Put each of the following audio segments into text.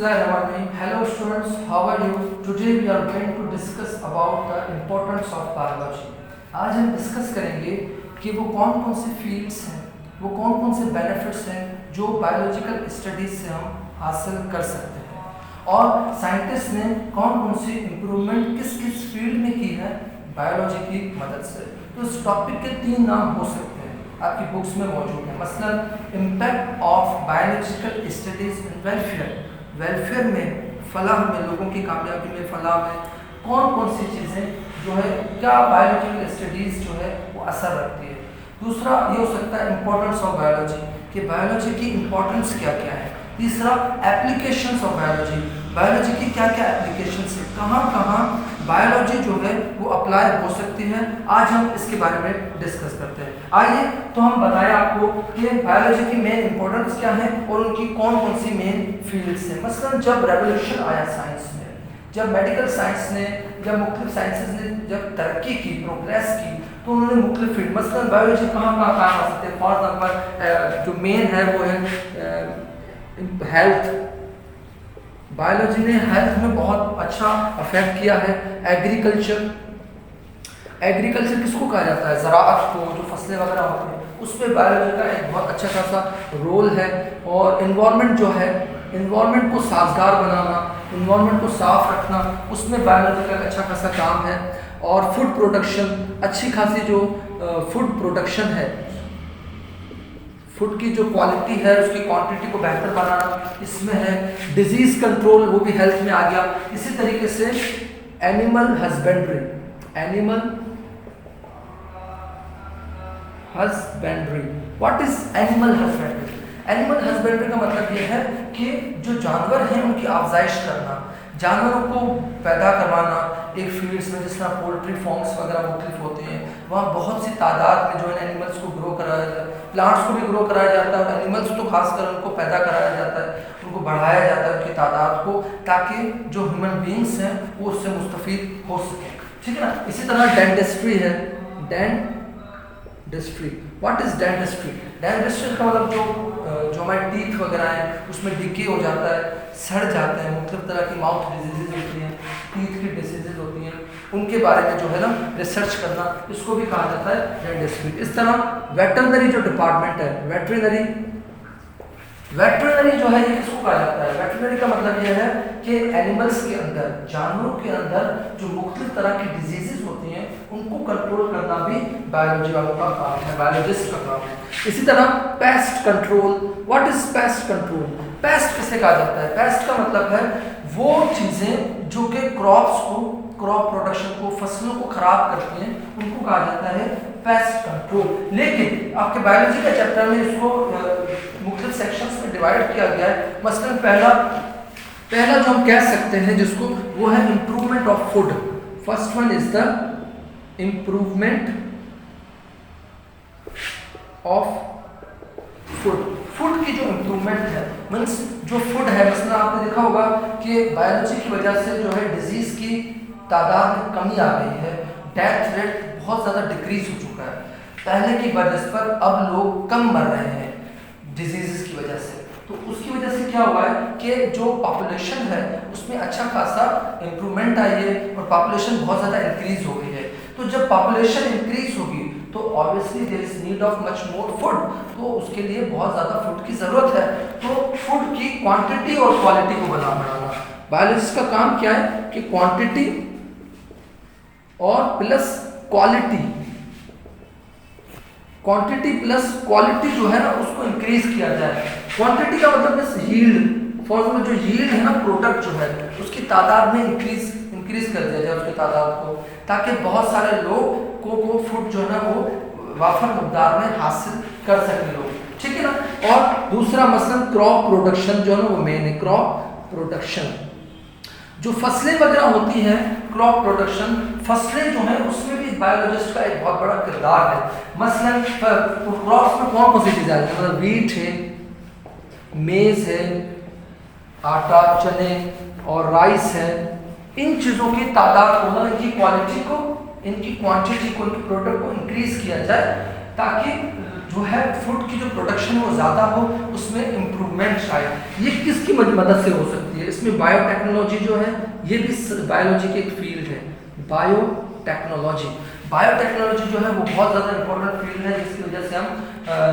Bismillahirrahmanirrahim. Hello students, how are you? Today we are going to discuss about the importance of biology. आज हम discuss करेंगे कि वो कौन कौन से फील्ड्स हैं, वो कौन कौन से बेनिफिट्स हैं जो बायोलॉजिकल स्टडीज से हम हासिल कर सकते हैं और साइंटिस्ट ने कौन कौन सी इम्प्रूवमेंट किस किस फील्ड में की है बायोलॉजी की मदद से। तो इस टॉपिक के 3 नाम हो सकते हैं, आपकी बुक्स में मौजूद है। मसलन impact of biological studies in welfare में, फलाह में, लोगों की कामयाबी में, फलाह में कौन कौन सी चीज़ें जो है, क्या बायोलॉजिकल स्टडीज़ जो है वो असर रखती है। दूसरा ये हो सकता है इम्पोर्टेंस ऑफ बायोलॉजी, कि बायोलॉजी की इम्पोर्टेंस क्या क्या है। तीसरा एप्लीकेशंस ऑफ बायोलॉजी, बायोलॉजी की क्या क्या एप्लीकेशंस है, कहाँ कहाँ बायोलॉजी जो है वो अप्लाई हो सकती है। आज हम इसके बारे में डिस्कस करते हैं। आइए तो हम बताएं आपको कि बायोलॉजी की मेन इंपॉर्टेंस क्या है और उनकी कौन कौन सी मेन फील्ड्स हैं। मसलन जब रेवोल्यूशन आया साइंस में, जब मेडिकल साइंस ने, जब मुख्तलिफ साइंसेज ने जब तरक्की की, प्रोग्रेस की, तो उन्होंने मुख्तलिफ फील्ड, मसलन बायोलॉजी कहाँ कहाँ काम आ सकते हैं। फॉर एग्जाम्पल जो मेन है वो है हेल्थ। बायोलॉजी ने हेल्थ में बहुत अच्छा अफेक्ट किया है। एग्रीकल्चर, एग्रीकल्चर किसको कहा जाता है, ज़राअत को, जो फसलें वगैरह होती हैं उसमें बायोलॉजी का एक बहुत अच्छा खासा रोल है। और इन्वायरमेंट जो है, इन्वायरमेंट को साजगार बनाना, इन्वायरमेंट को साफ रखना, उसमें बायोलॉजी का अच्छा खासा काम है। और फूड प्रोडक्शन, अच्छी खासी जो फूड प्रोडक्शन है, फूड की जो क्वालिटी है उसकी क्वांटिटी को बेहतर बनाना इसमें है। डिजीज़ कंट्रोल वो भी हेल्थ में आ गया। इसी तरीके से animal husbandry, animal husbandry, what is animal husbandry. Animal husbandry का मतलब ये है कि जो जानवर हैं उनकी अफजाइश करना, जानवरों को पैदा करवाना एक फील्ड्स में, जिस तरह पोल्ट्री फार्म्स वगैरह मुख्तलिफ होते हैं, वहाँ बहुत सी तादाद में जो है एनिमल्स को ग्रो कराया जाता है, प्लांट्स को भी ग्रो कराया जाता है और एनिमल्स तो खासकर उनको पैदा कराया जाता है, उनको बढ़ाया जाता है उनकी तादाद को, ताकि जो ह्यूमन बींग्स हैं वो उससे मुस्तफ़ीद हो सकें। ठीक है ना। इसी तरह डेंटिस्ट्री है, dentistry, what is dentistry. Dentistry का मतलब जो हमारे टीथ वगैरह हैं उसमें डिके हो जाता है, सड़ जाते हैं, मुख्तलिफ तरह की माउथ डिजीज़ होती हैं, टीथ की डिसीज़ होती हैं, उनके बारे में जो है ना रिसर्च करना, इसको भी कहा जाता है डेंटिस्ट्री। इस तरह वेटरनरी जो डिपार्टमेंट है, वेटरनरी जो है ये किसको कहा जाता है। वेटरनरी का मतलब ये है कि एनिमल्स के अंदर, जानवरों के अंदर जो मुख्तलिफ तरह की डिजीज़ होती हैं उनको कंट्रोल करना भी बायोलॉजी वालों का काम है, बायोलॉजिस्ट का काम है। इसी तरह pest control, what is pest control. Paste किसे कहा जाता है। पेस्ट का मतलब है वो चीज़ें जो कि क्रॉप्स को, क्रॉप प्रोडक्शन को, फसलों को ख़राब करती हैं, उनको कहा जाता है पेस्ट कंट्रोल। लेकिन आपके बायोलॉजी के चैप्टर में इसको मुख्तलिफ सेक्शंस में डिवाइड किया गया है। मसलन पहला जो हम कह सकते हैं जिसको, वो है improvement of food. First one is the improvement of food. Food की जो इम्प्रूवमेंट है, मीन्स जो फूड है, मसलन आपने देखा होगा कि बायोलॉजी की वजह से जो है डिजीज़ की तादाद में कमी आ गई है, डेथ रेट बहुत ज़्यादा डिक्रीज हो चुका है। पहले की वजह पर अब लोग कम मर रहे हैं डिजीज़ की वजह से। तो उसकी वजह से क्या हुआ है कि जो पॉपुलेशन है उसमें अच्छा खासा इम्प्रूवमेंट आई है और पॉपुलेशन बहुत ज़्यादा इंक्रीज़ हो गई है। तो जब पॉपुलेशन इंक्रीज़ होगी तो obviously there is need of much more food, तो उसके लिए बहुत ज़्यादा फूड की ज़रूरत है। तो फूड की क्वांटिटी और क्वालिटी को बढ़ाना, बायोलॉजिस्ट का काम क्या है कि क्वांटिटी और plus quality, quantity plus quality जो है ना उसको इंक्रीज किया जाए। क्वांटिटी का मतलब है यील्ड, फॉर एग्जाम्पल जो यील्ड है ना प्रोडक्ट जो है उसकी तादाद में इंक्रीज कर दिया जाए उसकी तादाद को, ताकि बहुत सारे लोग को फूड जो है ना वो वाफर मकदार में हासिल कर सकें लोग। ठीक है ना। और दूसरा मसलन क्रॉप प्रोडक्शन जो है ना वो मेन है। क्रॉप प्रोडक्शन, जो फसलें वगैरह होती हैं, क्रॉप प्रोडक्शन, फसलें जो हैं उसमें भी बायोलॉजिस्ट का एक बहुत बड़ा किरदार है। मसलन क्रॉप्स में कौन कौन सी चीज़ें आती हैं, मतलब वीट है, मेज़ है, आटा, चने और राइस है। इन चीज़ों की तादाद को, मतलब इनकी क्वालिटी को, इनकी क्वांटिटी को, इनके प्रोडक्ट को इंक्रीज किया जाए, ताकि जो है फूड की जो प्रोडक्शन है वो ज़्यादा हो, उसमें इम्प्रूवमेंट आए। ये किसकी मदद से हो सकती है? इसमें बायोटेक्नोलॉजी जो है ये भी बायोलॉजी की एक फील्ड है। बायोटेक्नोलॉजी जो है वो बहुत ज़्यादा इंपॉर्टेंट फील्ड है, जिसकी वजह से हम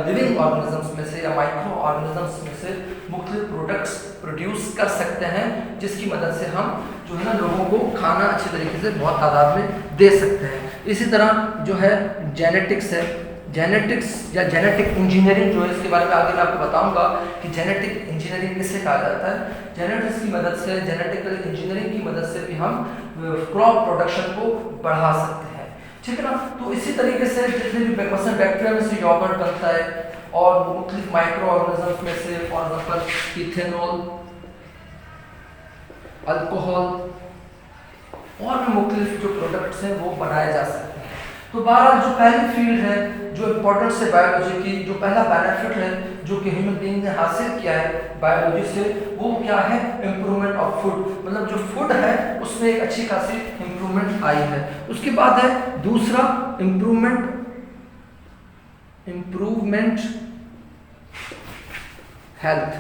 लिविंग ऑर्गेनिजम्स में से या माइक्रो ऑर्गेनिजम्स में से मुख्तलिफ प्रोडक्ट्स प्रोड्यूस कर सकते हैं, जिसकी मदद से हम जो है ना लोगों को खाना अच्छे तरीके से बहुत तादाद में दे सकते हैं। इसी तरह जो है जेनेटिक्स है, जेनेटिक्स या जेनेटिक इंजीनियरिंग जो है, इसके बारे में आगे मैं आपको बताऊंगा कि जेनेटिक इंजीनियरिंग किसे कहा जाता है। जेनेटिक्स की मदद से, जेनेटिकल इंजीनियरिंग की मदद से भी हम क्रॉप प्रोडक्शन को बढ़ा सकते हैं, ठीक है ना। तो इसी तरीके से जितने भी मसलन बैक्टीरिया में से योगर्ट बनता है और मुख्तलिफ माइक्रो ऑर्गेनिजम्स में से फॉर एग्जाम्पल इथेनॉल, अल्कोहल और भी मुख्तलिफ जो प्रोडक्ट्स हैं वो बनाए जा सकते हैं। तो बहरहाल जो पहली फील्ड है जो इम्पोर्टेंस है बायोलॉजी की, जो पहला बेनिफिट है जो कि ह्यूमन बीइंग ने हासिल किया है बायोलॉजी से, वो क्या है? Improvement of food. मतलब जो फूड है उसमें एक अच्छी खासी इम्प्रूवमेंट आई है। उसके बाद है दूसरा इम्प्रूवमेंट हेल्थ।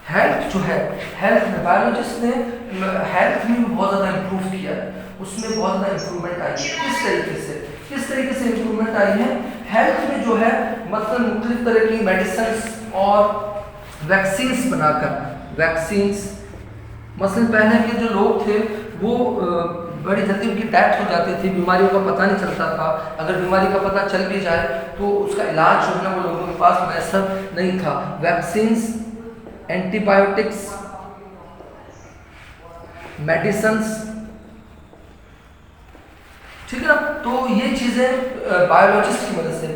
हेल्थ जो है, हेल्थ में बायोलॉजिस्ट ने हेल्थ में बहुत ज़्यादा इम्प्रूव किया है, उसमें बहुत ज़्यादा इम्प्रूवमेंट आई है। किस तरीके से इम्प्रूवमेंट आई है? हेल्थ में जो है मतलब मुख्तलिफ तरह की मेडिसिन और वैक्सीन्स बनाकर, वैक्सीन्स मसलन पहले के जो लोग थे वो बड़ी जल्दी उनकी डेथ हो जाती थी, बीमारियों का पता नहीं चलता था। अगर बीमारी का पता चल भी जाए तो उसका इलाज जो है ना वो लोगों के पास मैसर नहीं था। वैक्सीन्स, एंटीबायोटिक्स, मेडिसिन्स, ठीक है ना। तो ये चीज़ें बायोलॉजिस्ट की मदद से,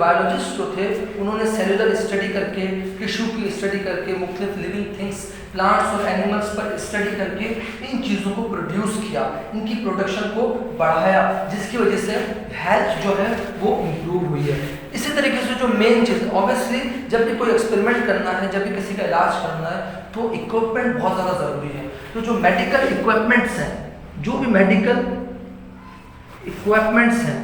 बायोलॉजिस्ट जो थे उन्होंने सेलुलर स्टडी करके, टिश्यू की स्टडी करके, मुख्तलिफ लिविंग थिंग्स, प्लांट्स और एनिमल्स पर स्टडी करके इन चीज़ों को प्रोड्यूस किया, इनकी प्रोडक्शन को बढ़ाया, जिसकी वजह से हेल्थ जो है वो इम्प्रूव हुई है। इसी तरीके से जो मेन चीज़, ऑब्वियसली जब भी कोई एक्सपेरिमेंट करना है, जब भी किसी का इलाज करना है तो इक्विपमेंट बहुत ज़्यादा ज़रूरी है। तो जो मेडिकल इक्विपमेंट्स हैं, जो भी मेडिकल इक्विपमेंट्स हैं,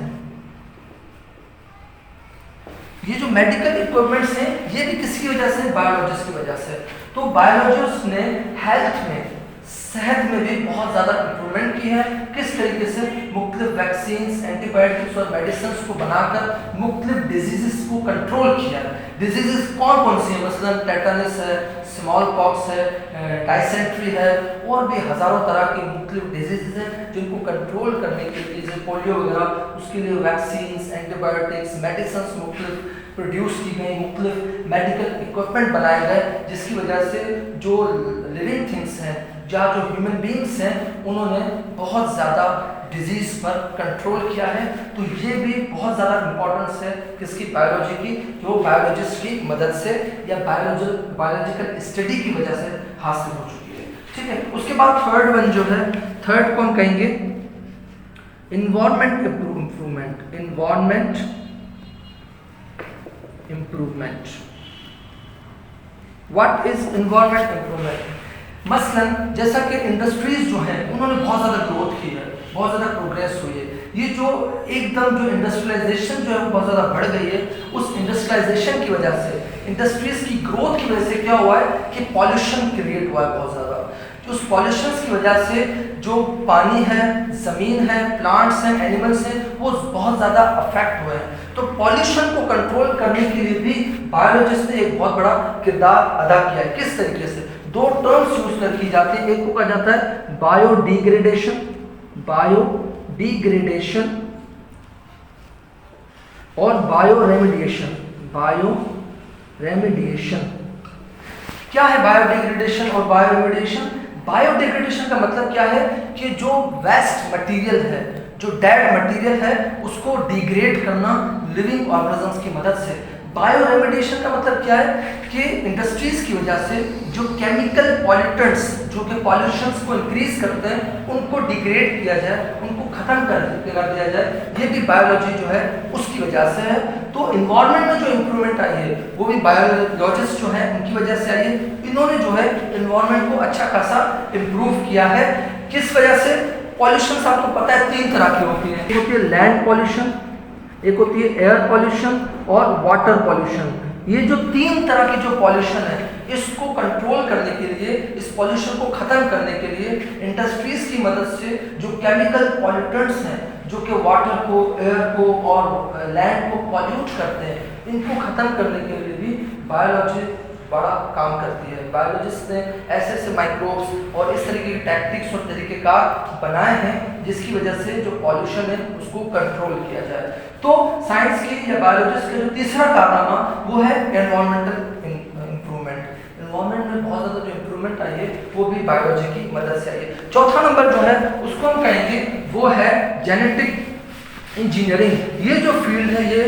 ये जो मेडिकल इक्विपमेंट्स हैं ये भी किसकी वजह से? बायोलॉजिस्ट की वजह से। तो बायोलॉजिस्ट ने हेल्थ में, सेहत में भी बहुत ज़्यादा इम्प्रूवमेंट की है। किस तरीके से? मुख्तलिफ वैक्सीन्स, एंटीबायोटिक्स और मेडिसिन को बनाकर मुख्तलिफ डिजीज़ को कंट्रोल किया। डिजीज़ कौन कौन सी है? मसलन टेटनस है, स्मॉल पॉक्स है, डायसेंट्री है और भी हज़ारों तरह की मुख्तलिफ डिजीज़ हैं जिनको कंट्रोल करने के लिए, जैसे पोलियो वगैरह, उसके लिए वैक्सीन्स, एंटीबायोटिक्स, मेडिसिन मुख्तलिफ प्रोड्यूस की गई, मुख्तलिफ मेडिकल इक्विपमेंट बनाए गए, जिसकी वजह से जो लिविंग थिंग्स हैं या जो ह्यूमन बीइंग्स हैं उन्होंने बहुत ज़्यादा डिजीज़ पर कंट्रोल किया है। तो ये भी बहुत ज़्यादा इम्पोर्टेंस है किसकी? बायोलॉजी की, जो बायोलॉजिस्ट की मदद से या बायोलॉजिकल स्टडी की वजह से हासिल हो चुकी है, ठीक है। उसके बाद थर्ड वन जो है, थर्ड कौन कहेंगे? Environment improvement. What is environment improvement? मसलन जैसा कि इंडस्ट्रीज जो हैं उन्होंने बहुत ज़्यादा ग्रोथ की है, बहुत ज़्यादा प्रोग्रेस हुई है। ये जो एकदम जो इंडस्ट्रियलाइजेशन जो है वो बहुत ज़्यादा बढ़ गई है। उस इंडस्ट्रियलाइजेशन की वजह से, इंडस्ट्रीज की ग्रोथ की वजह से क्या हुआ है कि पॉल्यूशन क्रिएट हुआ है बहुत ज़्यादा। तो उस पॉल्यूशन की वजह से जो पानी है, ज़मीन है, प्लांट्स हैं, एनिमल्स हैं, वो बहुत ज़्यादा अफेक्ट हुए हैं। तो पॉल्यूशन को कंट्रोल करने के लिए भी बायोलॉजिस्ट ने एक बहुत बड़ा किरदार अदा किया है। किस तरीके से? दो टर्म्स यूज कर की जाती है, एक को कहा जाता है बायोडिग्रेडेशन और बायोरेमिडिएशन। क्या है बायोडिग्रेडेशन और बायोरेमिडिएशन? बायोडिग्रेडेशन का मतलब क्या है कि जो वेस्ट मटेरियल है, जो डेड मटेरियल है, उसको डिग्रेड करना लिविंग ऑर्गेनिजम्स की मदद से। बायोरेमिडिएशन का मतलब क्या है कि इंडस्ट्रीज की वजह से जो केमिकल पॉल्यूटेंट्स, जो कि पॉल्यूशंस को इंक्रीज करते हैं, उनको डिग्रेड किया जाए, उनको खत्म कर दिया जाए। ये भी बायोलॉजी जो है उसकी वजह से है। तो इन्वायरमेंट में जो इम्प्रूवमेंट आई है वो भी बायोलॉजिस्ट जो है उनकी वजह से आई है। इन्होंने जो है इन्वायरमेंट को अच्छा खासा इम्प्रूव किया है। किस वजह से? पॉल्यूशन आपको पता है तीन तरह की होती है। एक होती है लैंड पॉल्यूशन, एक होती है एयर पॉल्यूशन और वाटर पॉल्यूशन। ये जो तीन तरह की जो पॉल्यूशन है, इसको कंट्रोल करने के लिए, इस पॉल्यूशन को खत्म करने के लिए इंडस्ट्रीज की मदद से जो केमिकल पॉल्यूटेंट्स हैं, जो कि वाटर को, एयर को और लैंड को पॉल्यूट करते हैं, इनको खत्म करने के लिए भी बायोलॉजी बड़ा काम करती है। बायोलॉजिस्ट ने ऐसे ऐसे माइक्रोब्स और इस तरीके के टैक्टिक्स और तरीक़ेकार बनाए हैं जिसकी वजह से जो पॉल्यूशन है उसको कंट्रोल किया जाए। तो साइंस की या बायोलॉजिस्ट का जो तीसरा कारनामा वो है एनवायरमेंटल इम्प्रूवमेंट। एनवायरमेंट में बहुत ज़्यादा जो इम्प्रूवमेंट आई है वो भी बायोलॉजी की मदद से आई है। चौथा नंबर जो है उसको हम कहेंगे वो है जेनेटिक इंजीनियरिंग। ये जो फील्ड है ये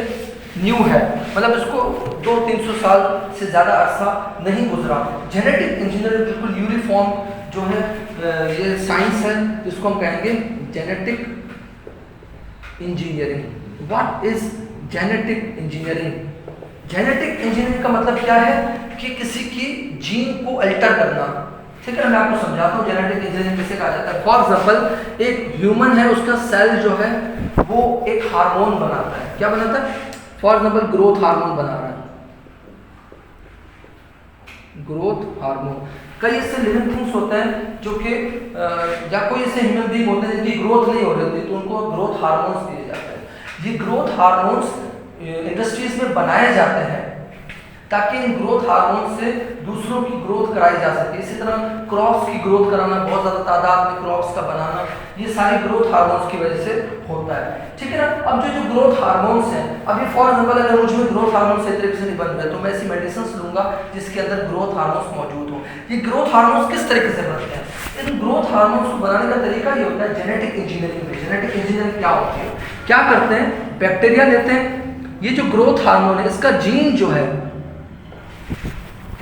न्यू है, मतलब इसको 200-300 साल से ज़्यादा अरसा नहीं गुजरा। जेनेटिक इंजीनियरिंग बिल्कुल न्यूली फॉर्म जो है ये साइंस है, जिसको हम कहेंगे genetic engineering. What is genetic engineering? Genetic engineering का मतलब क्या है कि किसी की जीन को अल्टर करना। ठीक है, मैं आपको समझाता हूँ जेनेटिक इंजीनियरिंग किसे कहा जाता है। फॉर एग्जाम्पल एक ह्यूमन है, उसका सेल जो है वो एक हार्मोन बनाता है। क्या बनाता है? फॉर एग्जाम्पल ग्रोथ हार्मोन बना रहा है, ग्रोथ हार्मोन। कई ऐसे लिविंग थिंग्स होते हैं जो कि या कोई ऐसे ह्यूमन बीइंग होते हैं जिनकी ग्रोथ नहीं हो रही होती, तो उनको ग्रोथ हार्मोन्स दिए जाते हैं। ये ग्रोथ हार्मोन्स इंडस्ट्रीज में बनाए जाते हैं ताकि इन ग्रोथ हार्मोन से दूसरों की ग्रोथ कराई जा सके। इसी तरह क्रॉप्स की ग्रोथ कराना, बहुत ज़्यादा तादाद में क्रॉप्स का बनाना, ये सारी ग्रोथ हार्मोन्स की वजह से होता है। ठीक है ना। अब जो ग्रोथ हार्मोन्स हैं, अभी फॉर एग्जाम्पल अगर मुझ में ग्रोथ हार्मोन सही तरीके से नहीं बन रहे तो मैं ऐसी मेडिसिन लूंगा जिसके अंदर ग्रोथ हार्मोन्स मौजूद हो। ये ग्रोथ हार्मोन्स किस तरीके से बनते हैं? इन ग्रोथ हार्मोन्स को बनाने का तरीका ये होता है जेनेटिक इंजीनियरिंग में। जेनेटिक इंजीनियरिंग क्या होती है? क्या करते हैं, बैक्टीरिया लेते हैं, ये जो ग्रोथ हार्मोन है इसका जीन जो है,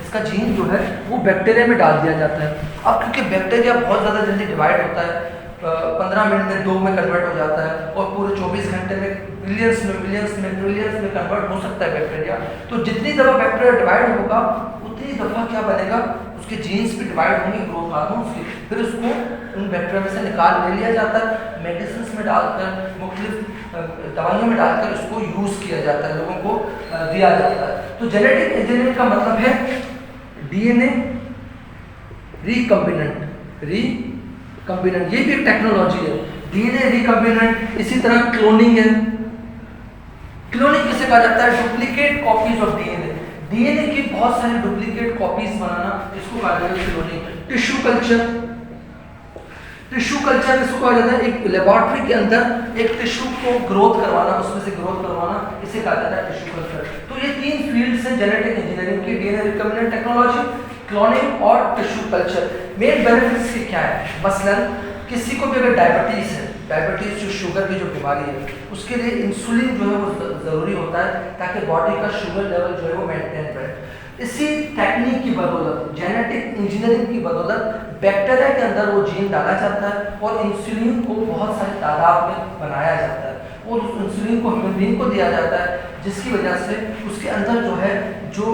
इसका जीन जो है वो बैक्टीरिया में डाल दिया जाता है। अब क्योंकि बैक्टीरिया बहुत ज़्यादा जल्दी डिवाइड होता है, 15 मिनट में 2 में कन्वर्ट हो जाता है और पूरे 24 घंटे में मिलियंस में, मिलियंस में, ट्रिलियंस में कन्वर्ट हो सकता है बैक्टीरिया। तो जितनी दफ़ा बैक्टीरिया डिवाइड होगा उतनी दफ़ा क्या बनेगा, उसके जीन्स भी डिवाइड होंगे ग्रोथ हार्मोन्स के। फिर उसको उन बैक्टीरिया में से निकाल ले लिया जाता है, मेडिसिन में डालकर, मुख्तलिफ दवाइयों में डालकर उसको यूज़ किया जाता है, लोगों को दिया जाता है। तो जेनेटिक इंजीनियरिंग का मतलब है डीएनए रिकम्बिनेंट। रिकम्बिनेंट ये भी एक टेक्नोलॉजी है, डीएनए रिकम्बिनेंट। इसी तरह क्लोनिंग है। क्लोनिंग किसे कहा जाता है? Duplicate copies of DNA. DNA की बहुत सारी डुप्लीकेट कॉपीज बनाना, इसको कहा जाता है cloning. Tissue culture. Tissue culture इसको कहा जाता है एक लेबोरेटरी के अंदर एक टिश्यू को ग्रोथ करवाना, उसमें से ग्रोथ करवाना, इसे कहा जाता है टिश्यू कल्चर। तो ये 3 फील्ड्स हैं जेनेटिक इंजीनियरिंग की, डीएनए रिकम्बिनेंट टेक्नोलॉजी, क्लोनिंग और टिश्यू कल्चर। मेन बेनिफिट्स की क्या है? मसलन किसी को भी अगर डायबिटीज़ है, डायबिटीज़ जो शुगर की जो बीमारी है, उसके लिए इंसुलिन जो है वो ज़रूरी होता है ताकि बॉडी का शुगर लेवल जो है वो मेंटेन रहे। इसी टेक्निक की बदौलत, जेनेटिक इंजीनियरिंग की बदौलत बैक्टीरिया के अंदर वो जीन डाला जाता है और इंसुलिन को बहुत सारी तादाद में बनाया जाता है और उस इंसुलिन को ह्यूमन बीइंग को दिया जाता है, जिसकी वजह से उसके अंदर जो है जो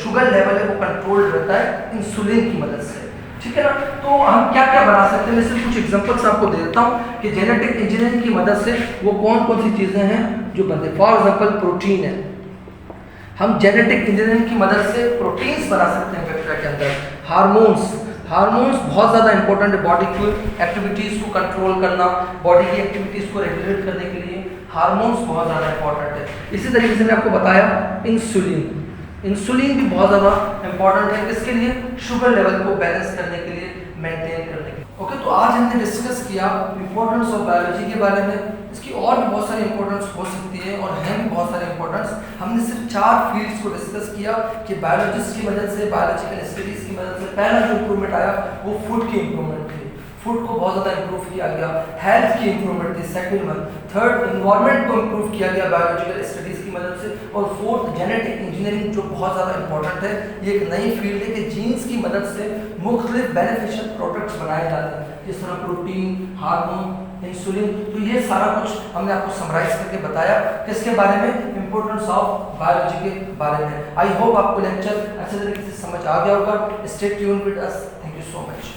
शुगर लेवल है वो कंट्रोल रहता है इंसुलिन की मदद से। ठीक है ना। तो हम क्या क्या बना सकते हैं, मैं सिर्फ कुछ एग्जांपल्स आपको दे देता हूँ कि जेनेटिक इंजीनियरिंग की मदद से वो कौन कौन सी चीज़ें हैं जो बनते हैं। फॉर एग्जांपल प्रोटीन है, हम जेनेटिक इंजीनियरिंग की मदद से प्रोटीन्स बना सकते हैं बैक्टीरिया के अंदर। हार्मोन्स, हार्मोन्स बहुत ज़्यादा इंपॉर्टेंट है बॉडी की एक्टिविटीज़ को कंट्रोल करना, बॉडी की एक्टिविटीज़ को रेगुलेट करने के लिए हार्मोन्स बहुत ज़्यादा इंपॉर्टेंट है। इसी तरीके से मैं आपको बताया इंसुलिन, इंसुलिन भी बहुत ज़्यादा इंपॉर्टेंट है किसके लिए? शुगर लेवल को बैलेंस करने के लिए, मेंटेन करने के लिए। ओके, तो आज हमने डिस्कस किया इंपॉर्टेंस ऑफ बायोलॉजी के बारे में। इसकी और भी बहुत सारी इंपॉर्टेंस हो सकती है और हैं भी बहुत सारे इंपॉर्टेंस। हमने सिर्फ 4 फील्ड्स को डिस्कस किया कि बायोलॉजिस्ट की मदद से, बायोलॉजिकल स्टडीज़ की मदद से पहला जो इंप्रूवमेंट आया वो फूड की इंप्रूवमेंट थी, फूड को बहुत ज़्यादा इंप्रूव किया गया। हेल्थ की इंप्रूवमेंट थी सेकंड वन। थर्ड, इन्वायरमेंट को इंप्रूव किया गया बायोलॉजिकल स्टडीज़ की मदद से। और फोर्थ, जेनेटिक इंजीनियरिंग जो बहुत ज़्यादा इंपॉर्टेंट है, ये एक नई फील्ड है कि जीन्स की मदद से मुख्तलिफ बेनिफिशियल प्रोडक्ट्स बनाए जाते हैं, जिस तरह प्रोटीन, हार्मोन, इंसुलिन। तो ये सारा कुछ हमने आपको समराइज करके बताया किसके बारे में? इंपॉर्टेंस ऑफ बायोलॉजी के बारे में। आई होप आपको लेक्चर अच्छे तरीके से समझ आ गया होगा। Stay tuned with us. Thank you so much.